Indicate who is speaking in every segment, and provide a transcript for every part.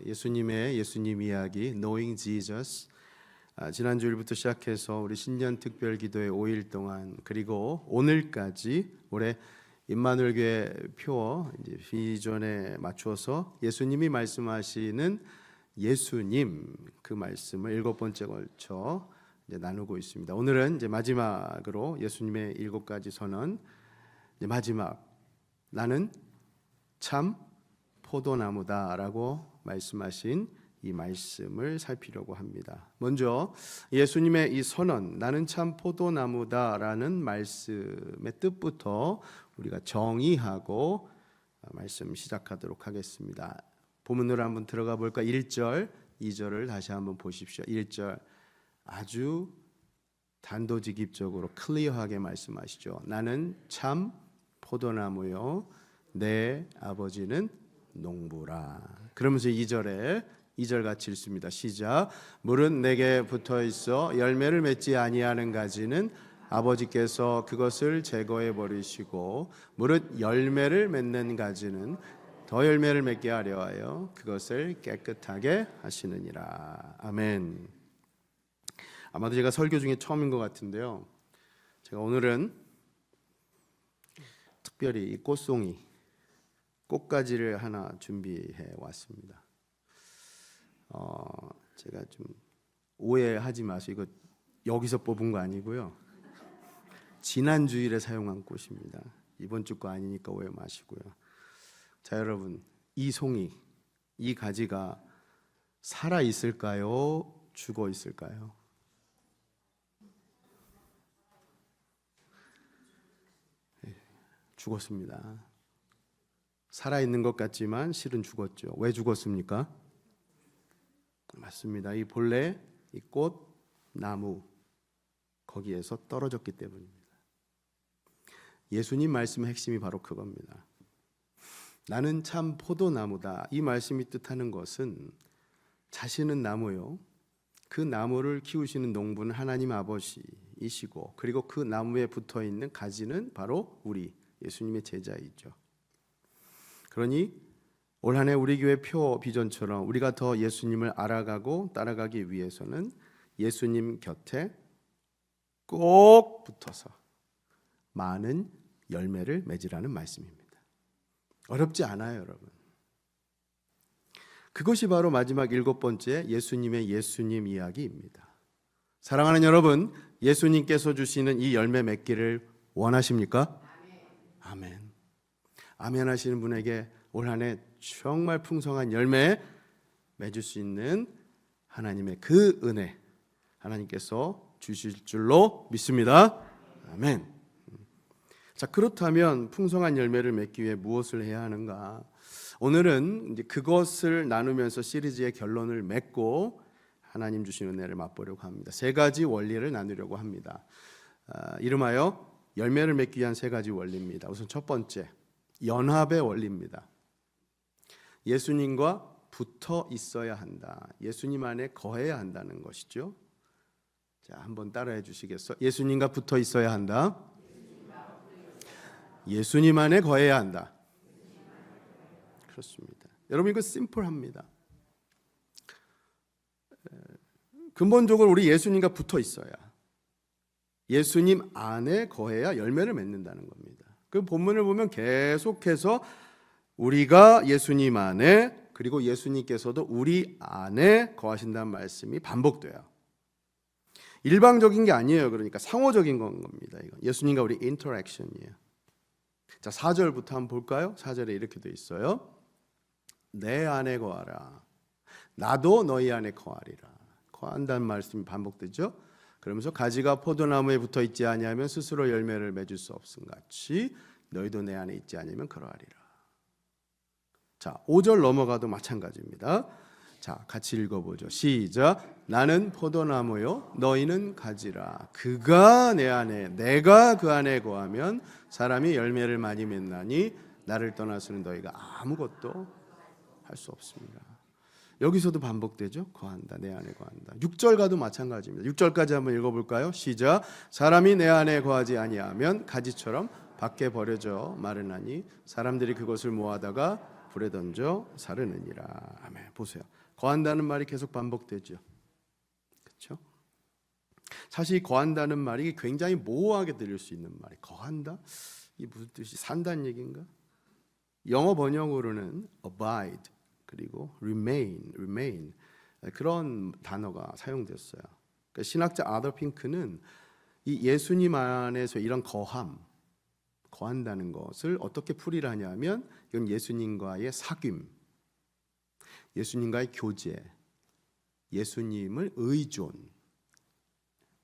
Speaker 1: 예수님 이야기 Knowing Jesus. 지난 주일부터 시작해서 우리 신년 특별 기도회 5일 동안 그리고 오늘까지 올해 임마누엘 교회 표 이제 비전에 맞추어서 예수님이 말씀하시는 예수님 그 말씀을 7번째 걸쳐 이제 나누고 있습니다. 오늘은 이제 마지막으로 예수님의 7가지 선언, 이제 마지막 나는 참 포도나무다라고 말씀하신 이 말씀을 살피려고 합니다. 먼저 예수님의 이 선언, 나는 참 포도나무다라는 말씀의 뜻부터 우리가 정의하고 말씀 시작하도록 하겠습니다. 본문으로 한번 들어가 볼까? 1절, 2절을 다시 한번 보십시오. 1절 아주 단도직입적으로 클리어하게 말씀하시죠. 나는 참 포도나무요 내 아버지는 농부라. 그러면서 2절 같이 읽습니다. 시작. 물은 내게 붙어 있어 열매를 맺지 아니하는 가지는 아버지께서 그것을 제거해 버리시고 무릇 열매를 맺는 가지는 더 열매를 맺게 하려 하여 그것을 깨끗하게 하시느니라. 아멘. 아마도 제가 설교 중에 처음인 것 같은데요, 제가 오늘은 특별히 이 꽃송이 꽃가지를 하나 준비해 왔습니다. 제가 좀 오해하지 마세요. 이거 여기서 뽑은 거 아니고요, 지난 주일에 사용한 꽃입니다. 이번 주 거 아니니까 오해 마시고요. 자, 여러분, 이 송이, 이 가지가 살아 있을까요? 죽어 있을까요? 죽었습니다. 살아 있는 것 같지만 실은 죽었죠. 왜 죽었습니까? 맞습니다. 이 본래 이 꽃, 나무 거기에서 떨어졌기 때문입니다. 예수님 말씀의 핵심이 바로 그겁니다. 나는 참 포도나무다. 이 말씀이 뜻하는 것은 자신은 나무요, 그 나무를 키우시는 농부는 하나님 아버지이시고 그리고 그 나무에 붙어있는 가지는 바로 우리 예수님의 제자이죠. 그러니 올 한 해 우리 교회 표 비전처럼 우리가 더 예수님을 알아가고 따라가기 위해서는 예수님 곁에 꼭 붙어서 많은 열매를 맺으라는 말씀입니다. 어렵지 않아요, 여러분. 그것이 바로 마지막 7번째 예수님의 예수님 이야기입니다. 사랑하는 여러분, 예수님께서 주시는 이 열매 맺기를 원하십니까? 아멘. 아멘 하시는 분에게 올 한 해 정말 풍성한 열매 맺을 수 있는 하나님의 그 은혜 하나님께서 주실 줄로 믿습니다. 아멘. 자, 그렇다면 풍성한 열매를 맺기 위해 무엇을 해야 하는가? 오늘은 이제 그것을 나누면서 시리즈의 결론을 맺고 하나님 주신 은혜를 맛보려고 합니다. 3가지 원리를 나누려고 합니다. 이름하여 열매를 맺기 위한 3가지 원리입니다. 우선 첫 번째, 연합의 원리입니다. 예수님과 붙어 있어야 한다. 예수님 안에 거해야 한다는 것이죠. 자, 한번 따라해 주시겠어요? 예수님과 붙어 있어야 한다. 예수님 안에 거해야 한다. 그렇습니다. 여러분, 이거 심플합니다. 근본적으로 우리 예수님과 붙어 있어야, 예수님 안에 거해야 열매를 맺는다는 겁니다. 그 본문을 보면 계속해서 우리가 예수님 안에 그리고 예수님께서도 우리 안에 거하신다는 말씀이 반복돼요. 일방적인 게 아니에요. 그러니까 상호적인 건 겁니다. 이건 예수님과 우리 인터랙션이에요. 자, 4절부터 한번 볼까요? 4절에 이렇게 돼 있어요. 내 안에 거하라. 나도 너희 안에 거하리라. 거한다는 말씀이 반복되죠. 그러면서 가지가 포도나무에 붙어 있지 아니하면 스스로 열매를 맺을 수 없음 같이 너희도 내 안에 있지 아니하면 그러하리라. 자, 5절 넘어가도 마찬가지입니다. 자, 같이 읽어보죠. 시작. 나는 포도나무요 너희는 가지라. 그가 내 안에 내가 그 안에 거하면 사람이 열매를 많이 맺나니 나를 떠나서는 너희가 아무것도 할 수 없습니다. 여기서도 반복되죠. 거한다. 내 안에 거한다. 6절과도 마찬가지입니다. 6절까지 한번 읽어볼까요? 시작. 사람이 내 안에 거하지 아니하면 가지처럼 밖에 버려져 마르나니 사람들이 그것을 모아다가 불에 던져 사르느니라. 아멘. 보세요. 거한다는 말이 계속 반복되죠. 그렇죠? 사실 거한다는 말이 굉장히 모호하게 들릴 수 있는 말이 거한다? 이게 무슨 뜻이 산다는 얘기인가? 영어 번역으로는 abide 그리고 remain 그런 단어가 사용됐어요. 그러니까 신학자 아더 핑크는 이 예수님 안에서 이런 거한다는 것을 어떻게 풀이를 하냐면 이건 예수님과의 사귐, 예수님과의 교제, 예수님을 의존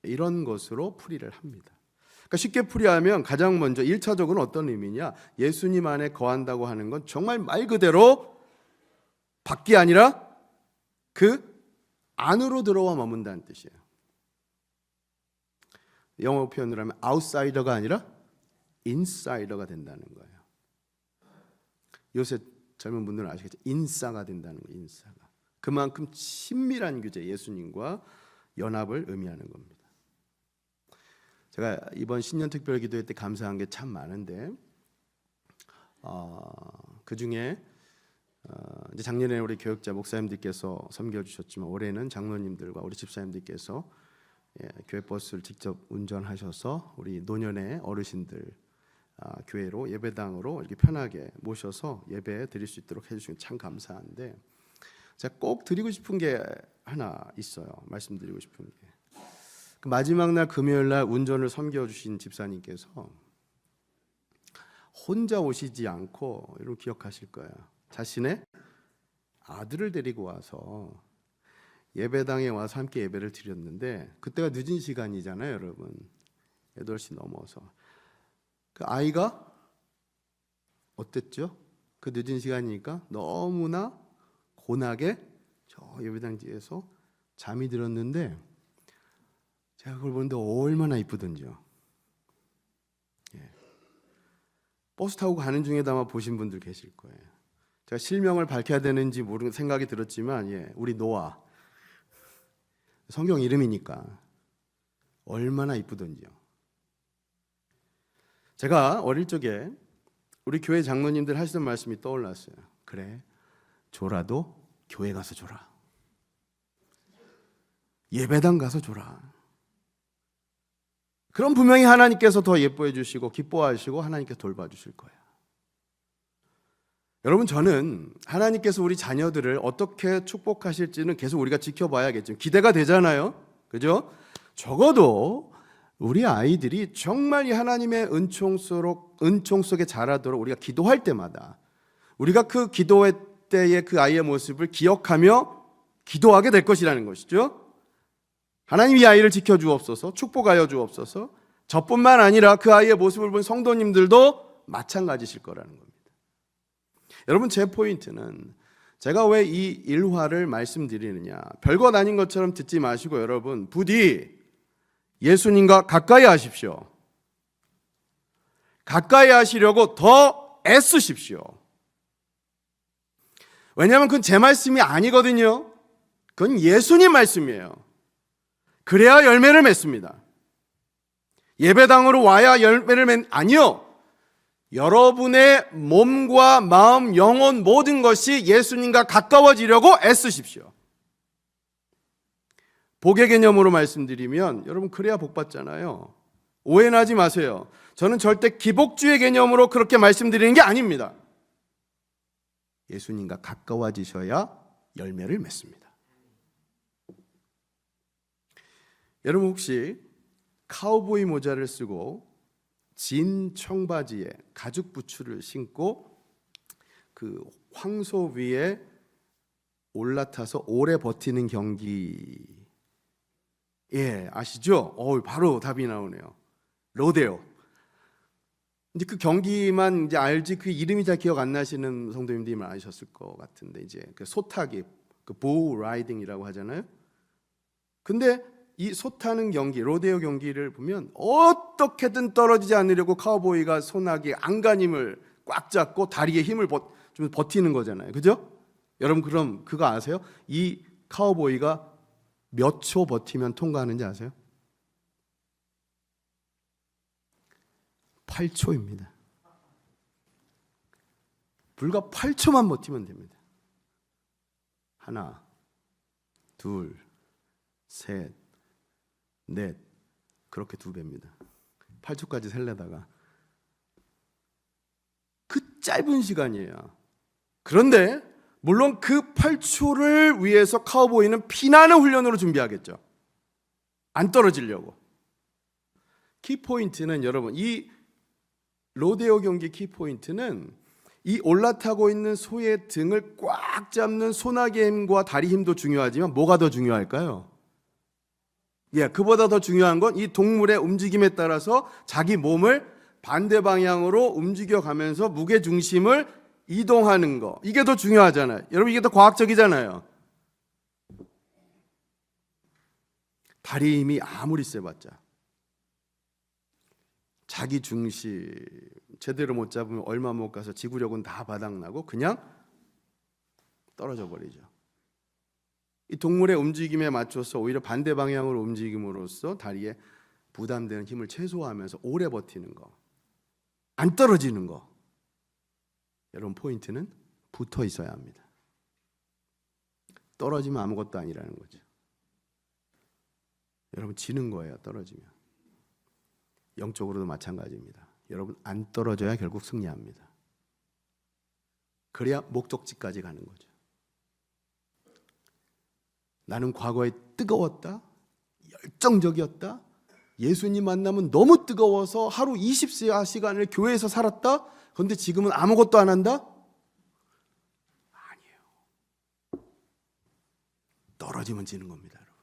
Speaker 1: 이런 것으로 풀이를 합니다. 그러니까 쉽게 풀이하면 가장 먼저 1차적으로는 어떤 의미냐? 예수님 안에 거한다고 하는 건 정말 말 그대로 밖이 아니라 그 안으로 들어와 머문다는 뜻이에요. 영어 표현으로 하면 아웃사이더가 아니라 인사이더가 된다는 거예요. 요새 젊은 분들은 아시겠죠? 인싸가 된다는 거예요. 인싸가. 그만큼 친밀한 교제, 예수님과 연합을 의미하는 겁니다. 제가 이번 신년 특별 기도회 때 감사한 게 참 많은데 그 중에 이제 작년에 우리 교역자 목사님들께서 섬겨주셨지만 올해는 장로님들과 우리 집사님들께서 교회 버스를 직접 운전하셔서 우리 노년의 어르신들 교회로 예배당으로 이렇게 편하게 모셔서 예배 드릴 수 있도록 해주시면 참 감사한데 제가 꼭 드리고 싶은 게 하나 있어요. 말씀드리고 싶은 게 그 마지막 날 금요일 날 운전을 섬겨주신 집사님께서 혼자 오시지 않고 여러분 기억하실 거예요. 자신의 아들을 데리고 와서 예배당에 와서 함께 예배를 드렸는데 그때가 늦은 시간이잖아요, 여러분. 8시 넘어서. 그 아이가 어땠죠? 그 늦은 시간이니까 너무나 고나게 저 예배당 뒤에서 잠이 들었는데 제가 그걸 보는데 얼마나 이쁘던지요. 버스 타고 가는 중에도 아마 보신 분들 계실 거예요. 제가 실명을 밝혀야 되는지 모르는 생각이 들었지만 우리 노아 성경 이름이니까 얼마나 이쁘던지요. 제가 어릴 적에 우리 교회 장로님들 하시던 말씀이 떠올랐어요. 그래, 졸아도 교회 가서 졸아. 예배당 가서 졸아. 그럼 분명히 하나님께서 더 예뻐해 주시고 기뻐하시고 하나님께서 돌봐주실 거예요. 여러분, 저는 하나님께서 우리 자녀들을 어떻게 축복하실지는 계속 우리가 지켜봐야겠죠. 기대가 되잖아요. 그죠? 적어도 우리 아이들이 정말 이 하나님의 은총 속에 자라도록 우리가 기도할 때마다 우리가 그 기도할 때의 그 아이의 모습을 기억하며 기도하게 될 것이라는 것이죠. 하나님 이 아이를 지켜주옵소서, 축복하여 주옵소서. 저뿐만 아니라 그 아이의 모습을 본 성도님들도 마찬가지실 거라는 겁니다. 여러분, 제 포인트는 제가 왜 이 일화를 말씀드리느냐, 별것 아닌 것처럼 듣지 마시고 여러분 부디 예수님과 가까이 하십시오. 가까이 하시려고 더 애쓰십시오. 왜냐하면 그건 제 말씀이 아니거든요. 그건 예수님 말씀이에요. 그래야 열매를 맺습니다. 예배당으로 와야 열매를 아니요. 여러분의 몸과 마음, 영혼 모든 것이 예수님과 가까워지려고 애쓰십시오. 복의 개념으로 말씀드리면 여러분 그래야 복 받잖아요. 오해는 하지 마세요. 저는 절대 기복주의 개념으로 그렇게 말씀드리는 게 아닙니다. 예수님과 가까워지셔야 열매를 맺습니다. 여러분 혹시 카우보이 모자를 쓰고 진 청바지에 가죽 부츠를 신고 그 황소 위에 올라타서 오래 버티는 경기 아시죠? 바로 답이 나오네요. 로데오. 이제 그 경기만 이제 알지 그 이름이 잘 기억 안 나시는 성도님들이 아셨을 것 같은데 이제 그 소타기, 그 보우 라이딩이라고 하잖아요. 근데 이 소 타는 경기, 로데오 경기를 보면 어떻게든 떨어지지 않으려고 카우보이가 손아귀 안간힘을 꽉 잡고 다리에 힘을 좀 버티는 거잖아요. 그죠? 여러분 그럼 그거 아세요? 이 카우보이가 몇 초 버티면 통과하는지 아세요? 8초입니다. 불과 8초만 버티면 됩니다. 하나, 둘, 셋, 넷, 그렇게 2배입니다. 8초까지 셀려다가 그 짧은 시간이에요. 그런데 물론 그 8초를 위해서 카우보이는 피나는 훈련으로 준비하겠죠. 안 떨어지려고. 키포인트는 여러분, 이 로데오 경기 키포인트는 이 올라타고 있는 소의 등을 꽉 잡는 소나기 힘과 다리 힘도 중요하지만 뭐가 더 중요할까요? 그보다 더 중요한 건 이 동물의 움직임에 따라서 자기 몸을 반대 방향으로 움직여가면서 무게 중심을 이동하는 거. 이게 더 중요하잖아요. 여러분, 이게 더 과학적이잖아요. 다리 힘이 아무리 세봤자 자기 중심 제대로 못 잡으면 얼마 못 가서 지구력은 다 바닥나고 그냥 떨어져 버리죠. 이 동물의 움직임에 맞춰서 오히려 반대 방향으로 움직임으로써 다리에 부담되는 힘을 최소화하면서 오래 버티는 거, 안 떨어지는 거. 여러분, 포인트는 붙어 있어야 합니다. 떨어지면 아무것도 아니라는 거죠. 여러분, 지는 거예요. 떨어지면. 영적으로도 마찬가지입니다. 여러분, 안 떨어져야 결국 승리합니다. 그래야 목적지까지 가는 거죠. 나는 과거에 뜨거웠다, 열정적이었다, 예수님 만나면 너무 뜨거워서 하루 24시간을 교회에서 살았다. 그런데 지금은 아무것도 안 한다? 아니에요. 떨어지면 지는 겁니다, 여러분.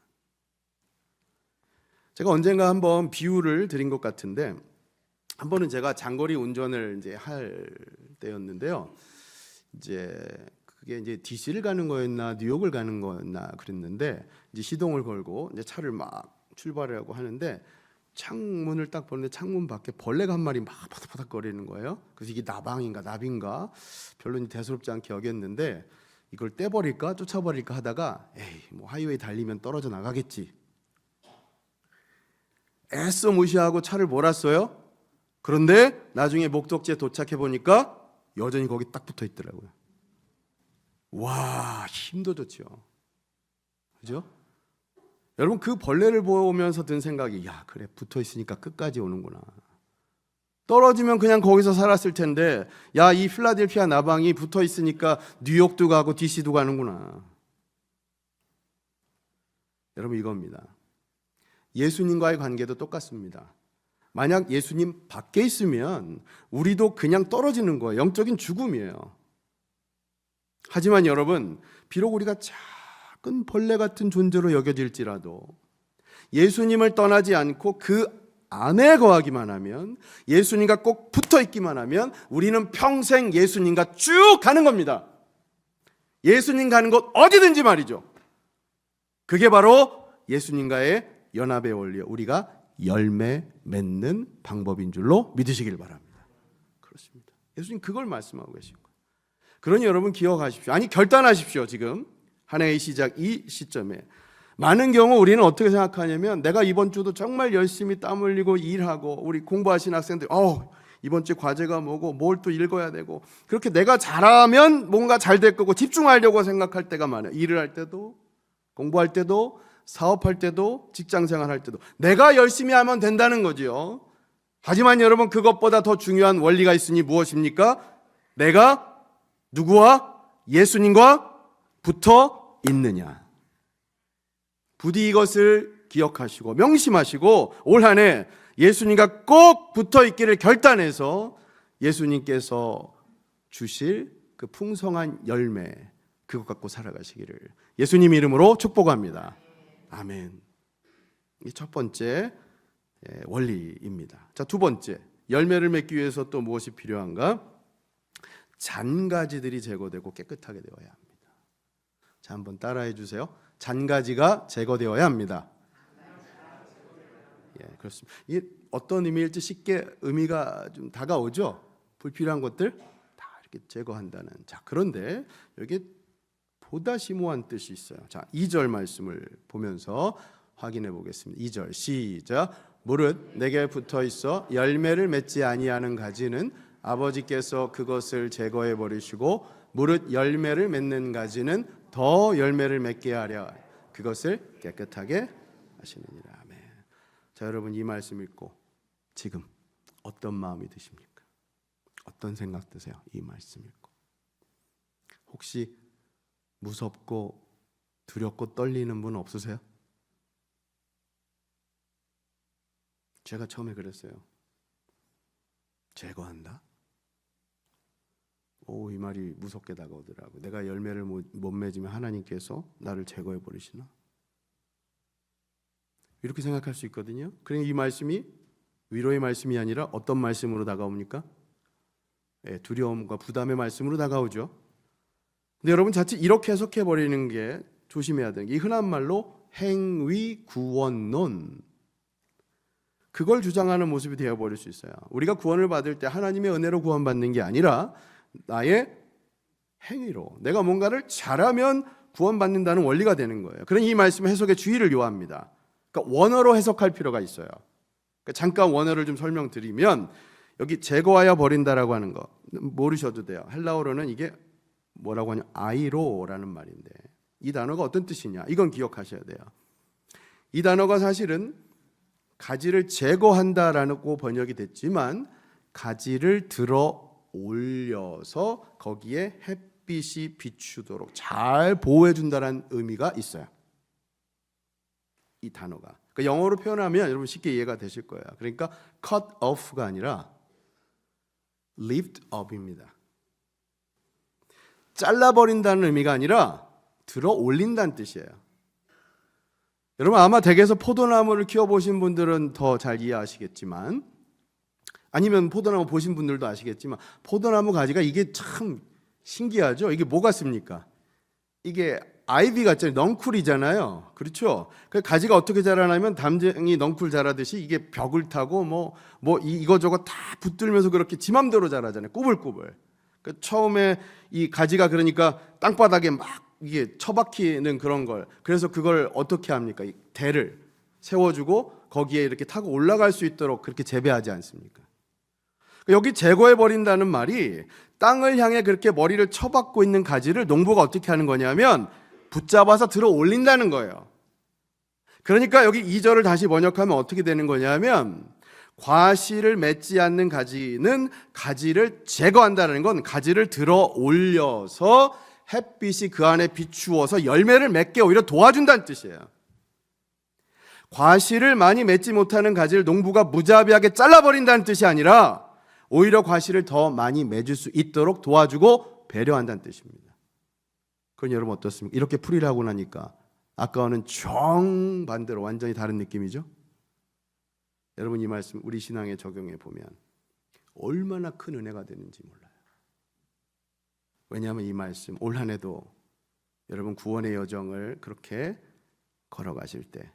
Speaker 1: 제가 언젠가 한번 비유를 드린 것 같은데, 한 번은 제가 장거리 운전을 이제 할 때였는데요. 그게 이제 DC를 가는 거였나 뉴욕을 가는 거였나 그랬는데, 이제 시동을 걸고 이제 차를 막 출발하려고 하는데 창문을 딱 보는데 창문 밖에 벌레가 한 마리 막 바닥바닥거리는 거예요. 그래서 이게 나방인가 나비인가 별로 대수롭지 않게 여겼는데 이걸 떼버릴까 쫓아버릴까 하다가 뭐 하이웨이 달리면 떨어져 나가겠지. 애써 무시하고 차를 몰았어요. 그런데 나중에 목적지에 도착해 보니까 여전히 거기 딱 붙어 있더라고요. 와, 힘도 좋죠. 그죠? 여러분, 그 벌레를 보면서 든 생각이, 야, 그래, 붙어 있으니까 끝까지 오는구나. 떨어지면 그냥 거기서 살았을 텐데, 야, 이 필라델피아 나방이 붙어 있으니까 뉴욕도 가고 DC도 가는구나. 여러분, 이겁니다. 예수님과의 관계도 똑같습니다. 만약 예수님 밖에 있으면 우리도 그냥 떨어지는 거예요. 영적인 죽음이에요. 하지만 여러분, 비록 우리가 작은 벌레 같은 존재로 여겨질지라도 예수님을 떠나지 않고 그 안에 거하기만 하면, 예수님과 꼭 붙어 있기만 하면 우리는 평생 예수님과 쭉 가는 겁니다. 예수님 가는 곳 어디든지 말이죠. 그게 바로 예수님과의 연합의 원리요, 우리가 열매 맺는 방법인 줄로 믿으시길 바랍니다. 그렇습니다. 예수님 그걸 말씀하고 계신 거예요. 그러니 여러분 기억하십시오. 아니, 결단하십시오. 지금 한 해의 시작 이 시점에 많은 경우 우리는 어떻게 생각하냐면, 내가 이번 주도 정말 열심히 땀 흘리고 일하고, 우리 공부하시는 학생들 이번 주 과제가 뭐고 뭘 또 읽어야 되고, 그렇게 내가 잘하면 뭔가 잘 될 거고 집중하려고 생각할 때가 많아요. 일을 할 때도, 공부할 때도, 사업할 때도, 직장생활 할 때도 내가 열심히 하면 된다는 거지요. 하지만 여러분, 그것보다 더 중요한 원리가 있으니 무엇입니까? 내가 누구와? 예수님과 붙어 있느냐. 부디 이것을 기억하시고 명심하시고 올 한 해 예수님과 꼭 붙어 있기를 결단해서 예수님께서 주실 그 풍성한 열매, 그것 갖고 살아가시기를 예수님 이름으로 축복합니다. 아멘. 이 첫 번째 원리입니다. 자, 두 번째, 열매를 맺기 위해서 또 무엇이 필요한가? 잔가지들이 제거되고 깨끗하게 되어야 합니다. 자, 한번 따라해 주세요. 잔가지가 제거되어야 합니다. 그렇습니다. 이게 어떤 의미일지 쉽게 의미가 좀 다가오죠. 불필요한 것들 다 이렇게 제거한다는. 자, 그런데 여기 보다 심오한 뜻이 있어요. 자, 2절 말씀을 보면서 확인해 보겠습니다. 2절 시작. 무릇 내게 붙어 있어 열매를 맺지 아니하는 가지는 아버지께서 그것을 제거해 버리시고 무릇 열매를 맺는 가지는 더 열매를 맺게 하려 그것을 깨끗하게 하시느니라. 아멘. 자, 여러분 이 말씀 읽고 지금 어떤 마음이 드십니까? 어떤 생각 드세요? 이 말씀 읽고 혹시 무섭고 두렵고 떨리는 분 없으세요? 제가 처음에 그랬어요. 제거한다? 이 말이 무섭게 다가오더라고요. 내가 열매를 못 맺으면 하나님께서 나를 제거해 버리시나? 이렇게 생각할 수 있거든요. 그러니 이 말씀이 위로의 말씀이 아니라 어떤 말씀으로 다가옵니까? 두려움과 부담의 말씀으로 다가오죠. 근데 여러분 자칫 이렇게 해석해 버리는 게 조심해야 되는 게, 이 흔한 말로 행위 구원론, 그걸 주장하는 모습이 되어버릴 수 있어요. 우리가 구원을 받을 때 하나님의 은혜로 구원받는 게 아니라 나의 행위로, 내가 뭔가를 잘하면 구원받는다는 원리가 되는 거예요. 그러니 이 말씀의 해석에 주의를 요합니다. 그러니까 원어로 해석할 필요가 있어요. 그러니까 잠깐 원어를 좀 설명드리면, 여기 제거하여 버린다라고 하는 거 모르셔도 돼요. 헬라어로는 이게 뭐라고 하냐, 아이로라는 말인데, 이 단어가 어떤 뜻이냐, 이건 기억하셔야 돼요. 이 단어가 사실은 가지를 제거한다라고 번역이 됐지만 가지를 들어 올려서 거기에 햇빛이 비추도록 잘 보호해 준다는 의미가 있어요. 이 단어가. 그러니까 영어로 표현하면 여러분 쉽게 이해가 되실 거예요. 그러니까 cut off가 아니라 lift up입니다. 잘라버린다는 의미가 아니라 들어 올린다는 뜻이에요. 여러분 아마 댁에서 포도나무를 키워보신 분들은 더 잘 이해하시겠지만, 아니면 포도나무 보신 분들도 아시겠지만, 포도나무 가지가 이게 참 신기하죠. 이게 뭐 같습니까? 이게 아이비 같잖아요. 넝쿨이잖아요. 그렇죠? 그 가지가 어떻게 자라냐면 담쟁이 넝쿨 자라듯이 이게 벽을 타고 뭐 이거저거 다 붙들면서 그렇게 지 맘대로 자라잖아요. 꾸불꾸불. 그 처음에 이 가지가 그러니까 땅바닥에 막 이게 처박히는 그런 걸, 그래서 그걸 어떻게 합니까? 이 대를 세워주고 거기에 이렇게 타고 올라갈 수 있도록 그렇게 재배하지 않습니까? 여기 제거해 버린다는 말이 땅을 향해 그렇게 머리를 쳐박고 있는 가지를 농부가 어떻게 하는 거냐면 붙잡아서 들어 올린다는 거예요. 그러니까 여기 2절을 다시 번역하면 어떻게 되는 거냐면, 과실을 맺지 않는 가지는 가지를 제거한다는 건 가지를 들어 올려서 햇빛이 그 안에 비추어서 열매를 맺게 오히려 도와준다는 뜻이에요. 과실을 많이 맺지 못하는 가지를 농부가 무자비하게 잘라버린다는 뜻이 아니라 오히려 과실을 더 많이 맺을 수 있도록 도와주고 배려한다는 뜻입니다. 그건 여러분 어떻습니까? 이렇게 풀이를 하고 나니까 아까와는 정반대로 완전히 다른 느낌이죠? 여러분 이 말씀 우리 신앙에 적용해 보면 얼마나 큰 은혜가 되는지 몰라요. 왜냐하면 이 말씀 올 한 해도 여러분 구원의 여정을 그렇게 걸어가실 때,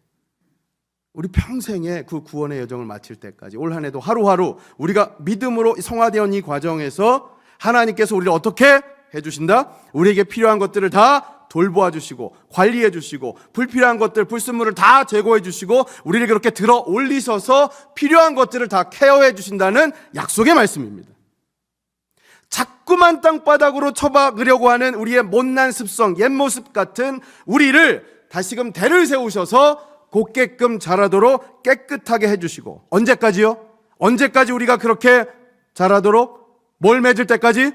Speaker 1: 우리 평생에 그 구원의 여정을 마칠 때까지 올 한 해도 하루하루 우리가 믿음으로 성화되어 이 과정에서 하나님께서 우리를 어떻게 해주신다? 우리에게 필요한 것들을 다 돌보아 주시고 관리해 주시고 불필요한 것들, 불순물을 다 제거해 주시고 우리를 그렇게 들어 올리셔서 필요한 것들을 다 케어해 주신다는 약속의 말씀입니다. 자꾸만 땅바닥으로 처박으려고 하는 우리의 못난 습성, 옛 모습 같은 우리를 다시금 대를 세우셔서 곱게끔 자라도록 깨끗하게 해주시고, 언제까지요? 언제까지 우리가 그렇게 자라도록? 뭘 맺을 때까지?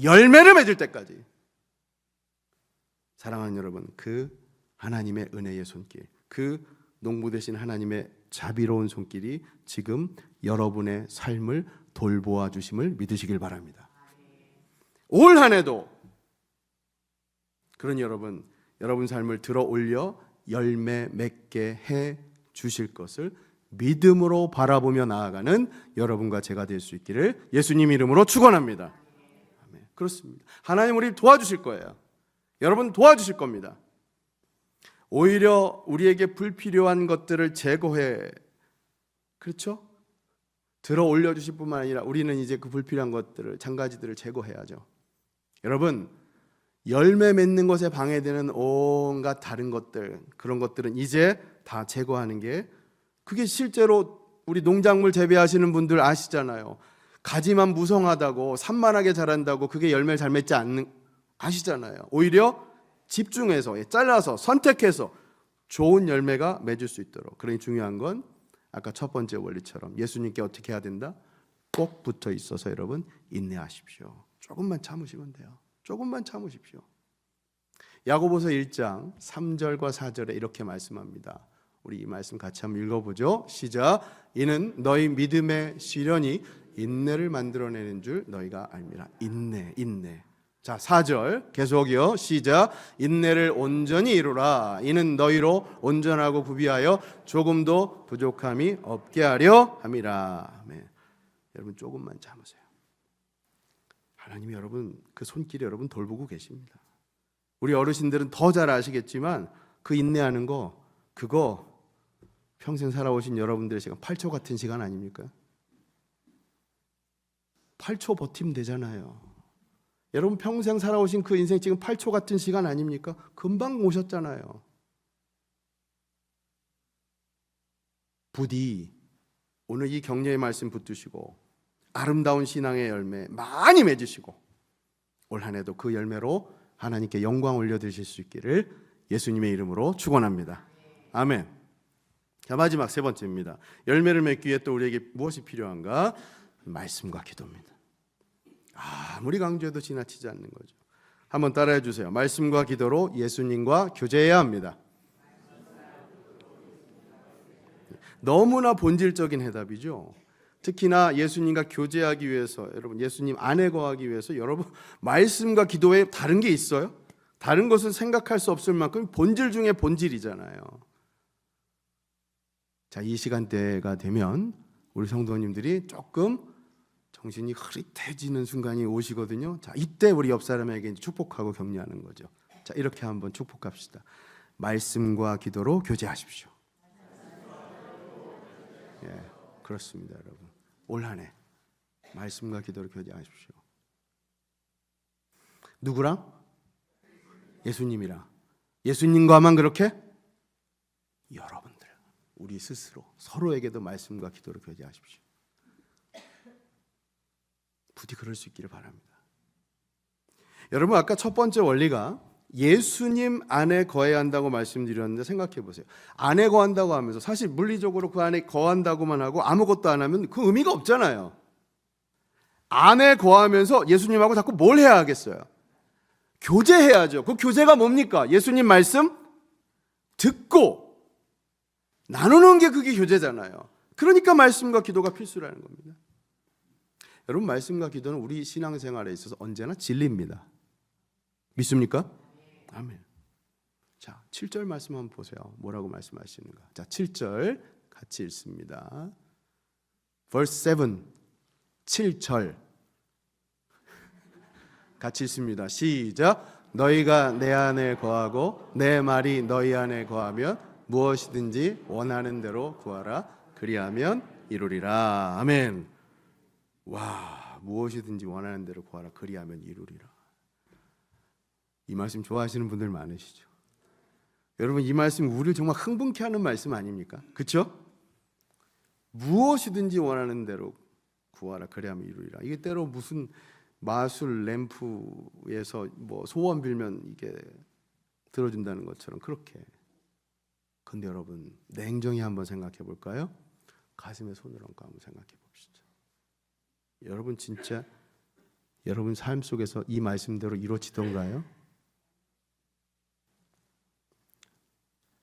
Speaker 1: 열매를 맺을 때까지. 사랑하는 여러분, 그 하나님의 은혜의 손길, 그 농부 되신 하나님의 자비로운 손길이 지금 여러분의 삶을 돌보아 주심을 믿으시길 바랍니다. 올 한 해도 그런 여러분 삶을 들어 올려 열매 맺게 해 주실 것을 믿음으로 바라보며 나아가는 여러분과 제가 될 수 있기를 예수님 이름으로 축원합니다. 아멘. 그렇습니다. 하나님 우리를 도와주실 거예요. 여러분 도와주실 겁니다. 오히려 우리에게 불필요한 것들을 제거해, 그렇죠? 들어 올려주실 뿐만 아니라 우리는 이제 그 불필요한 것들을, 장가지들을 제거해야죠. 여러분, 열매 맺는 것에 방해되는 온갖 다른 것들, 그런 것들은 이제 다 제거하는 게, 그게 실제로 우리 농작물 재배하시는 분들 아시잖아요. 가지만 무성하다고 산만하게 자란다고 그게 열매를 잘 맺지 않는 아시잖아요. 오히려 집중해서 잘라서 선택해서 좋은 열매가 맺을 수 있도록. 그러니 중요한 건 아까 첫 번째 원리처럼 예수님께 어떻게 해야 된다? 꼭 붙어 있어서 여러분 인내하십시오. 조금만 참으시면 돼요. 조금만 참으십시오. 야고보서 1장 3절과 4절에 이렇게 말씀합니다. 우리 이 말씀 같이 한번 읽어보죠. 시작. 이는 너희 믿음의 시련이 인내를 만들어내는 줄 너희가 알미라. 인내. 자, 4절 계속이요. 시작. 인내를 온전히 이루라. 이는 너희로 온전하고 구비하여 조금도 부족함이 없게 하려 함이라. 아멘. 여러분 조금만 참으세요. 하나님이 여러분 그 손길이 여러분 돌보고 계십니다. 우리 어르신들은 더 잘 아시겠지만 그 인내하는 거 그거 평생 살아오신 여러분들의 시간 8초 같은 시간 아닙니까? 8초 버티면 되잖아요. 여러분 평생 살아오신 그 인생 지금 8초 같은 시간 아닙니까? 금방 오셨잖아요. 부디 오늘 이 격려의 말씀 붙드시고 아름다운 신앙의 열매 많이 맺으시고 올 한 해도 그 열매로 하나님께 영광 올려드리실 수 있기를 예수님의 이름으로 축원합니다. 아멘. 자, 마지막 세 번째입니다. 열매를 맺기 위해 또 우리에게 무엇이 필요한가? 말씀과 기도입니다. 아무리 강조해도 지나치지 않는 거죠. 한번 따라해 주세요. 말씀과 기도로 예수님과 교제해야 합니다. 너무나 본질적인 해답이죠. 특히나 예수님과 교제하기 위해서 여러분 예수님 안에 거하기 위해서 여러분 말씀과 기도에 다른 게 있어요? 다른 것은 생각할 수 없을 만큼 본질 중에 본질이잖아요. 자, 이 시간대가 되면 우리 성도님들이 조금 정신이 흐릿해지는 순간이 오시거든요. 자, 이때 우리 옆 사람에게 축복하고 격려하는 거죠. 자, 이렇게 한번 축복합시다. 말씀과 기도로 교제하십시오. 예, 그렇습니다, 여러분. 올 한 해 말씀과 기도로 교제하십시오. 누구랑? 예수님이랑. 예수님과만 그렇게? 여러분들, 우리 스스로 서로에게도 말씀과 기도로 교제하십시오. 부디 그럴 수 있기를 바랍니다. 여러분 아까 첫 번째 원리가 예수님 안에 거해야 한다고 말씀드렸는데 생각해 보세요. 안에 거한다고 하면서 사실 물리적으로 그 안에 거한다고만 하고 아무것도 안 하면 그 의미가 없잖아요. 안에 거하면서 예수님하고 자꾸 뭘 해야 하겠어요? 교제해야죠. 그 교제가 뭡니까? 예수님 말씀 듣고 나누는 게 그게 교제잖아요. 그러니까 말씀과 기도가 필수라는 겁니다. 여러분 말씀과 기도는 우리 신앙생활에 있어서 언제나 진리입니다. 믿습니까? 아멘. 자, 7절 말씀 한번 보세요. 뭐라고 말씀하시는가? 자, 7절 같이 읽습니다. verse 7, 7절 같이 읽습니다. 시작. 너희가 내 안에 거하고 내 말이 너희 안에 거하면 무엇이든지 원하는 대로 구하라. 그리하면 이루리라. 아멘. 와, 무엇이든지 원하는 대로 구하라. 그리하면 이루리라. 이 말씀 좋아하시는 분들 많으시죠? 여러분 이 말씀 우리를 정말 흥분케 하는 말씀 아닙니까? 그렇죠? 무엇이든지 원하는 대로 구하라. 그리하면 이루리라. 이게 때로 무슨 마술 램프에서 뭐 소원 빌면 이게 들어준다는 것처럼 그렇게. 근데 여러분 냉정히 한번 생각해 볼까요? 가슴에 손을 얹고 한번 생각해 봅시다. 여러분 진짜 여러분 삶 속에서 이 말씀대로 이루어지던가요?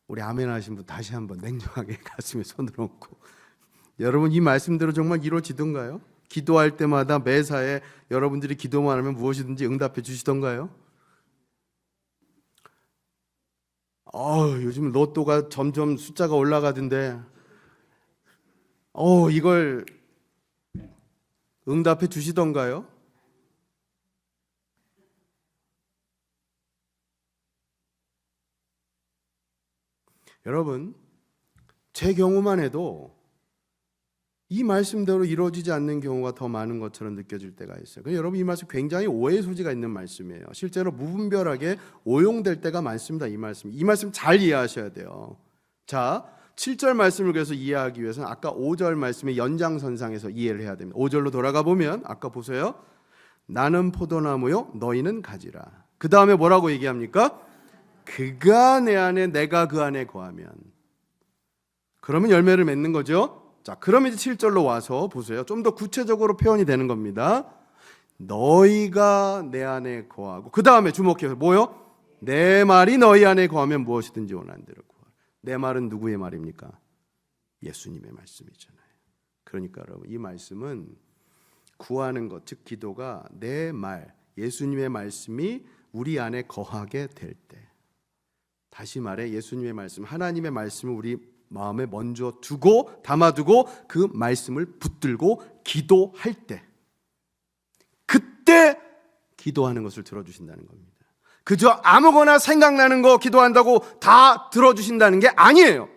Speaker 1: 우리 아멘 하신 분 다시 한번 냉정하게 가슴에 손을 얹고 여러분 이 말씀대로 정말 이루어지던가요? 기도할 때마다 매사에 여러분들이 기도만 하면 무엇이든지 응답해 주시던가요? 요즘 로또가 점점 숫자가 올라가던데 이걸 응답해 주시던가요? 여러분 제 경우만 해도 이 말씀대로 이루어지지 않는 경우가 더 많은 것처럼 느껴질 때가 있어요. 여러분 이 말씀 굉장히 오해의 소지가 있는 말씀이에요. 실제로 무분별하게 오용될 때가 많습니다. 이 말씀 잘 이해하셔야 돼요. 자, 7절 말씀을 그래서 이해하기 위해서는 아까 5절 말씀의 연장선상에서 이해를 해야 됩니다. 5절로 돌아가 보면 아까 보세요. 나는 포도나무요 너희는 가지라. 그 다음에 뭐라고 얘기합니까? 그가 내 안에 내가 그 안에 거하면, 그러면 열매를 맺는 거죠. 자, 그러면 이제 7절로 와서 보세요. 좀 더 구체적으로 표현이 되는 겁니다. 너희가 내 안에 거하고, 그 다음에 주목해서 뭐요? 내 말이 너희 안에 거하면 무엇이든지 원하는 대로 구하라. 내 말은 누구의 말입니까? 예수님의 말씀이잖아요. 그러니까 여러분, 이 말씀은 구하는 것, 즉 기도가 내 말, 예수님의 말씀이 우리 안에 거하게 될 때, 다시 말해 예수님의 말씀, 하나님의 말씀을 우리 마음에 먼저 두고 담아두고 그 말씀을 붙들고 기도할 때, 그때 기도하는 것을 들어주신다는 겁니다. 그저 아무거나 생각나는 거 기도한다고 다 들어주신다는 게 아니에요.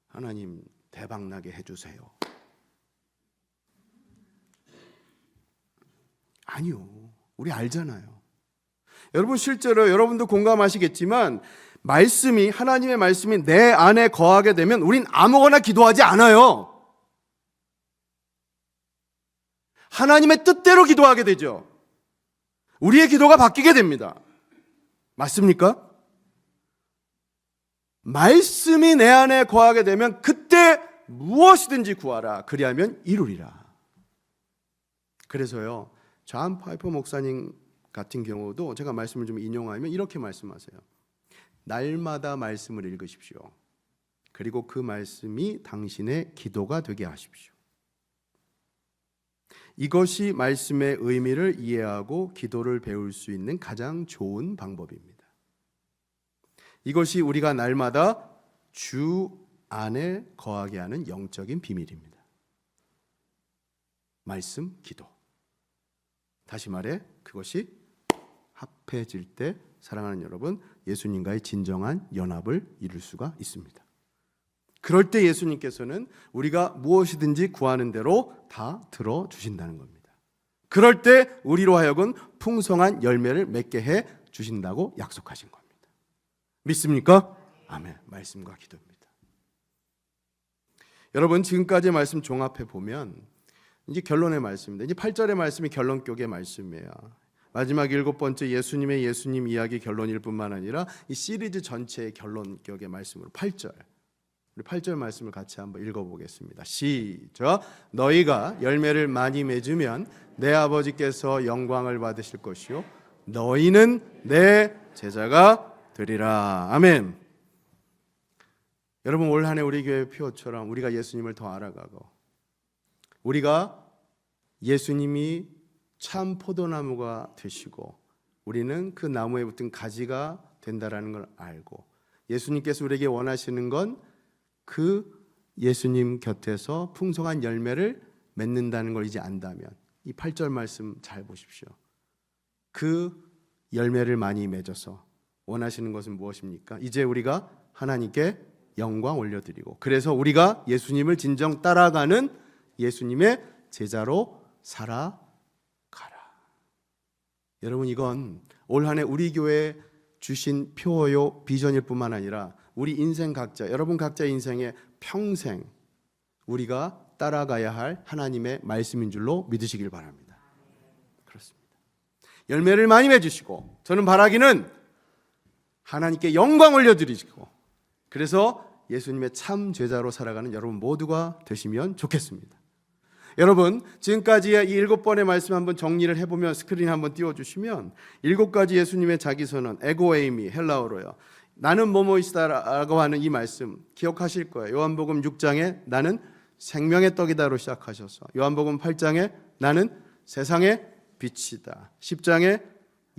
Speaker 1: 하나님 대박나게 해주세요. 아니요. 우리 알잖아요. 여러분 실제로 여러분도 공감하시겠지만 말씀이, 하나님의 말씀이 내 안에 거하게 되면 우린 아무거나 기도하지 않아요. 하나님의 뜻대로 기도하게 되죠. 우리의 기도가 바뀌게 됩니다. 맞습니까? 말씀이 내 안에 거하게 되면 그때 무엇이든지 구하라. 그리하면 이루리라. 그래서요, 존 파이퍼 목사님 같은 경우도 제가 말씀을 좀 인용하면 이렇게 말씀하세요. 날마다 말씀을 읽으십시오. 그리고 그 말씀이 당신의 기도가 되게 하십시오. 이것이 말씀의 의미를 이해하고 기도를 배울 수 있는 가장 좋은 방법입니다. 이것이 우리가 날마다 주 안에 거하게 하는 영적인 비밀입니다. 말씀, 기도. 다시 말해 그것이 합해질 때 사랑하는 여러분, 예수님과의 진정한 연합을 이룰 수가 있습니다. 그럴 때 예수님께서는 우리가 무엇이든지 구하는 대로 다 들어주신다는 겁니다. 그럴 때 우리로 하여금 풍성한 열매를 맺게 해 주신다고 약속하신 겁니다. 믿습니까? 아멘. 말씀과 기도입니다. 여러분 지금까지의 말씀 종합해 보면 이제 결론의 말씀입니다. 이제 8절의 말씀이 결론격의 말씀이에요. 마지막 7번째 예수님 이야기 결론일 뿐만 아니라 이 시리즈 전체의 결론격의 말씀으로 8절, 우리 8절 말씀을 같이 한번 읽어보겠습니다. 시작. 너희가 열매를 많이 맺으면 내 아버지께서 영광을 받으실 것이요 너희는 내 제자가 되리라. 아멘. 여러분 올 한 해 우리 교회 표처럼 우리가 예수님을 더 알아가고 우리가 예수님이 참 포도나무가 되시고 우리는 그 나무에 붙은 가지가 된다라는 걸 알고 예수님께서 우리에게 원하시는 건 그 예수님 곁에서 풍성한 열매를 맺는다는 걸 이제 안다면 이 8절 말씀 잘 보십시오. 그 열매를 많이 맺어서 원하시는 것은 무엇입니까? 이제 우리가 하나님께 영광 올려드리고 그래서 우리가 예수님을 진정 따라가는 예수님의 제자로 살아가라. 여러분 이건 올 한 해 우리 교회에 주신 표요 비전일 뿐만 아니라 우리 인생 각자, 여러분 각자의 인생에 평생 우리가 따라가야 할 하나님의 말씀인 줄로 믿으시길 바랍니다. 그렇습니다. 열매를 많이 맺으시고 저는 바라기는 하나님께 영광 올려드리시고 그래서 예수님의 참 제자로 살아가는 여러분 모두가 되시면 좋겠습니다. 여러분 지금까지의 이 7번의 말씀 한번 정리를 해보면 스크린 한번 띄워주시면 7가지 예수님의 자기선언, 에고에이미 헬라어로요. 나는 뭐뭐이시다라고 하는 이 말씀 기억하실 거예요. 요한복음 6장에 나는 생명의 떡이다로 시작하셔서 요한복음 8장에 나는 세상의 빛이다, 10장에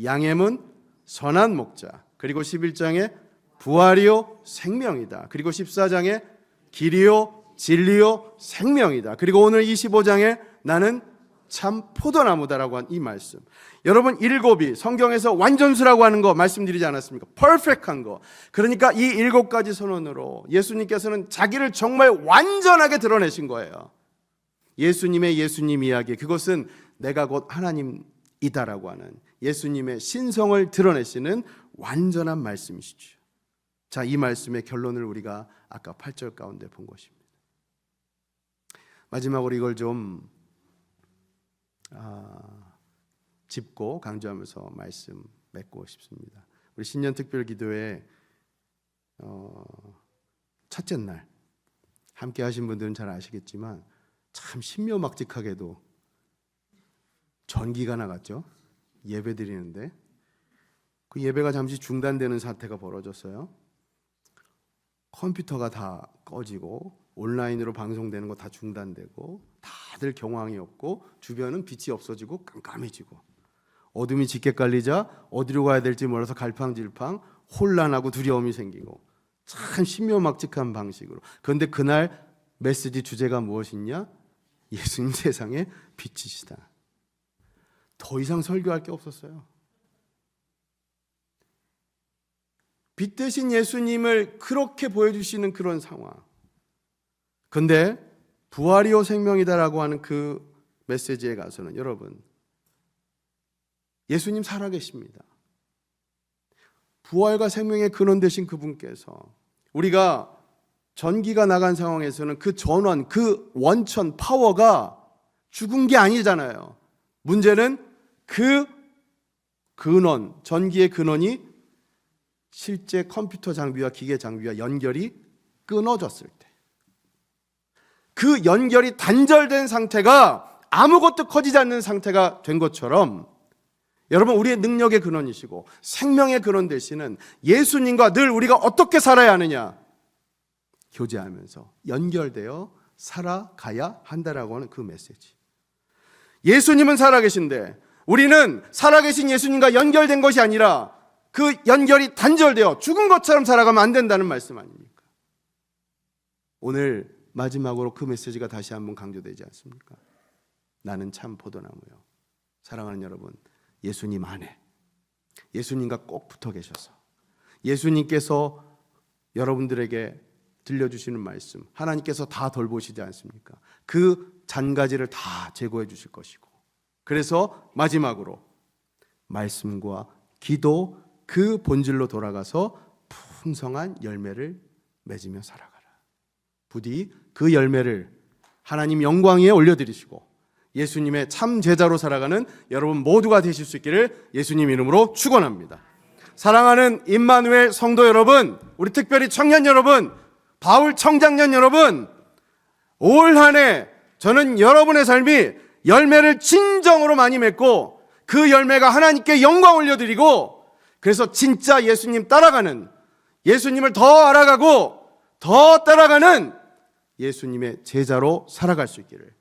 Speaker 1: 양의 문 선한 목자, 그리고 11장에 부활이요 생명이다, 그리고 14장에 길이요 진리요 생명이다, 그리고 오늘 25장에 나는 참 포도나무다라고 한 이 말씀. 여러분 7이 성경에서 완전수라고 하는 거 말씀드리지 않았습니까? 퍼펙트한 거. 그러니까 이 7가지 선언으로 예수님께서는 자기를 정말 완전하게 드러내신 거예요. 예수님의 예수님 이야기, 그것은 내가 곧 하나님이다라고 하는 예수님의 신성을 드러내시는 완전한 말씀이시죠. 자, 이 말씀의 결론을 우리가 아까 8절 가운데 본 것입니다. 마지막으로 이걸 좀 짚고 강조하면서 말씀 맺고 싶습니다. 우리 신년 특별 기도회 첫째 날 함께 하신 분들은 잘 아시겠지만 참 신묘막직하게도 전기가 나갔죠. 예배 드리는데 그 예배가 잠시 중단되는 사태가 벌어졌어요. 컴퓨터가 다 꺼지고 온라인으로 방송되는 거 다 중단되고 다들 경황이었고 주변은 빛이 없어지고 깜깜해지고 어둠이 짙게 깔리자 어디로 가야 될지 몰라서 갈팡질팡 혼란하고 두려움이 생기고 참 신묘막직한 방식으로. 그런데 그날 메시지 주제가 무엇이냐? 예수님 세상의 빛이시다. 더 이상 설교할 게 없었어요. 빛 대신 예수님을 그렇게 보여주시는 그런 상황. 그런데 부활이요 생명이다라고 하는 그 메시지에 가서는 여러분, 예수님 살아계십니다. 부활과 생명의 근원 되신 그분께서 우리가 전기가 나간 상황에서는 그 전원, 그 원천, 파워가 죽은 게 아니잖아요. 문제는 그 근원, 전기의 근원이 실제 컴퓨터 장비와 기계 장비와 연결이 끊어졌을 때, 그 연결이 단절된 상태가 아무것도 커지지 않는 상태가 된 것처럼 여러분, 우리의 능력의 근원이시고 생명의 근원 되시는 예수님과 늘 우리가 어떻게 살아야 하느냐? 교제하면서 연결되어 살아가야 한다라고 하는 그 메시지. 예수님은 살아계신데 우리는 살아계신 예수님과 연결된 것이 아니라 그 연결이 단절되어 죽은 것처럼 살아가면 안 된다는 말씀 아닙니까? 오늘 마지막으로 그 메시지가 다시 한번 강조되지 않습니까? 나는 참 포도나무요. 사랑하는 여러분, 예수님 안에 예수님과 꼭 붙어 계셔서 예수님께서 여러분들에게 들려주시는 말씀, 하나님께서 다 돌보시지 않습니까? 그 잔가지를 다 제거해 주실 것이고, 그래서 마지막으로 말씀과 기도, 그 본질로 돌아가서 풍성한 열매를 맺으며 살아가라. 부디 그 열매를 하나님 영광 위에 올려드리시고 예수님의 참 제자로 살아가는 여러분 모두가 되실 수 있기를 예수님 이름으로 축원합니다. 사랑하는 임마누엘 성도 여러분, 우리 특별히 청년 여러분, 바울 청장년 여러분, 올 한 해 저는 여러분의 삶이 열매를 진정으로 많이 맺고 그 열매가 하나님께 영광 올려드리고, 그래서 진짜 예수님 따라가는, 예수님을 더 알아가고 더 따라가는 예수님의 제자로 살아갈 수 있기를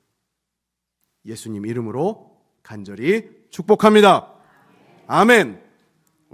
Speaker 1: 예수님 이름으로 간절히 축복합니다. 아멘.